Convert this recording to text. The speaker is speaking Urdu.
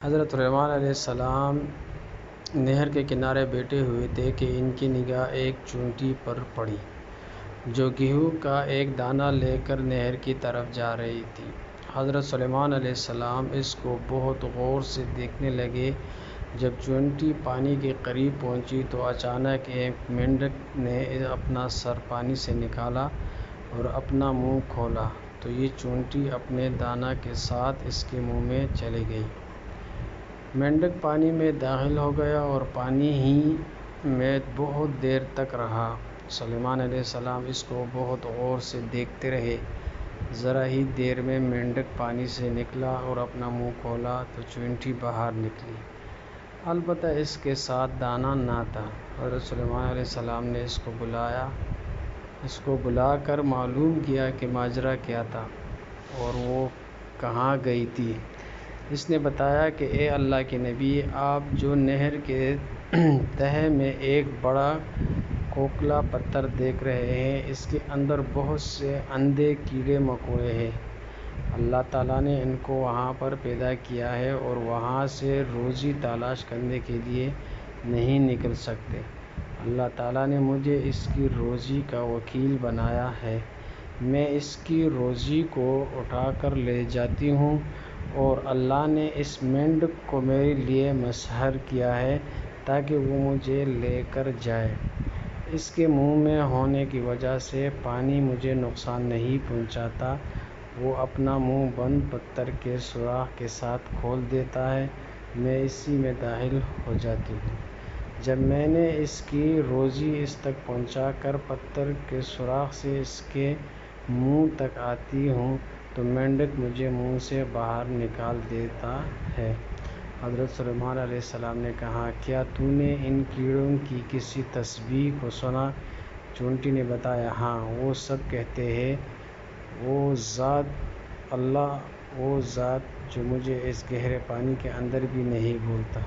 حضرت سلیمان علیہ السلام نہر کے کنارے بیٹھے ہوئے تھے کہ ان کی نگاہ ایک چونٹی پر پڑی جو گیہوں کا ایک دانہ لے کر نہر کی طرف جا رہی تھی۔ حضرت سلیمان علیہ السلام اس کو بہت غور سے دیکھنے لگے۔ جب چونٹی پانی کے قریب پہنچی تو اچانک ایک مینڈک نے اپنا سر پانی سے نکالا اور اپنا منہ کھولا تو یہ چونٹی اپنے دانہ کے ساتھ اس کے منہ میں چلی گئی۔ مینڈک پانی میں داخل ہو گیا اور پانی ہی میں بہت دیر تک رہا۔ سلیمان علیہ السلام اس کو بہت غور سے دیکھتے رہے۔ ذرا ہی دیر میں مینڈک پانی سے نکلا اور اپنا منہ کھولا تو چونٹی باہر نکلی، البتہ اس کے ساتھ دانہ نہ تھا۔ حضرت سلیمان علیہ السلام نے اس کو بلا کر معلوم کیا کہ ماجرا کیا تھا اور وہ کہاں گئی تھی۔ اس نے بتایا کہ اے اللہ کے نبی، آپ جو نہر کے تہہ میں ایک بڑا کھوکھلا پتھر دیکھ رہے ہیں، اس کے اندر بہت سے اندھے کیڑے مکوڑے ہیں۔ اللہ تعالیٰ نے ان کو وہاں پر پیدا کیا ہے اور وہاں سے روزی تلاش کرنے کے لیے نہیں نکل سکتے۔ اللہ تعالیٰ نے مجھے اس کی روزی کا وکیل بنایا ہے۔ میں اس کی روزی کو اٹھا کر لے جاتی ہوں اور اللہ نے اس مینڈک کو میرے لیے مسخر کیا ہے تاکہ وہ مجھے لے کر جائے۔ اس کے منہ میں ہونے کی وجہ سے پانی مجھے نقصان نہیں پہنچاتا۔ وہ اپنا منہ بند پتھر کے سوراخ کے ساتھ کھول دیتا ہے، میں اسی میں داخل ہو جاتی ہوں۔ جب میں نے اس کی روزی اس تک پہنچا کر پتھر کے سوراخ سے اس کے منہ تک آتی ہوں تو مینڈک مجھے منہ سے باہر نکال دیتا ہے۔ حضرت سلیمان علیہ السلام نے کہا، کیا تو نے ان کیڑوں کی کسی تسبیح کو سنا؟ چونٹی نے بتایا، ہاں، وہ سب کہتے ہیں، وہ ذات جو مجھے اس گہرے پانی کے اندر بھی نہیں بھولتا۔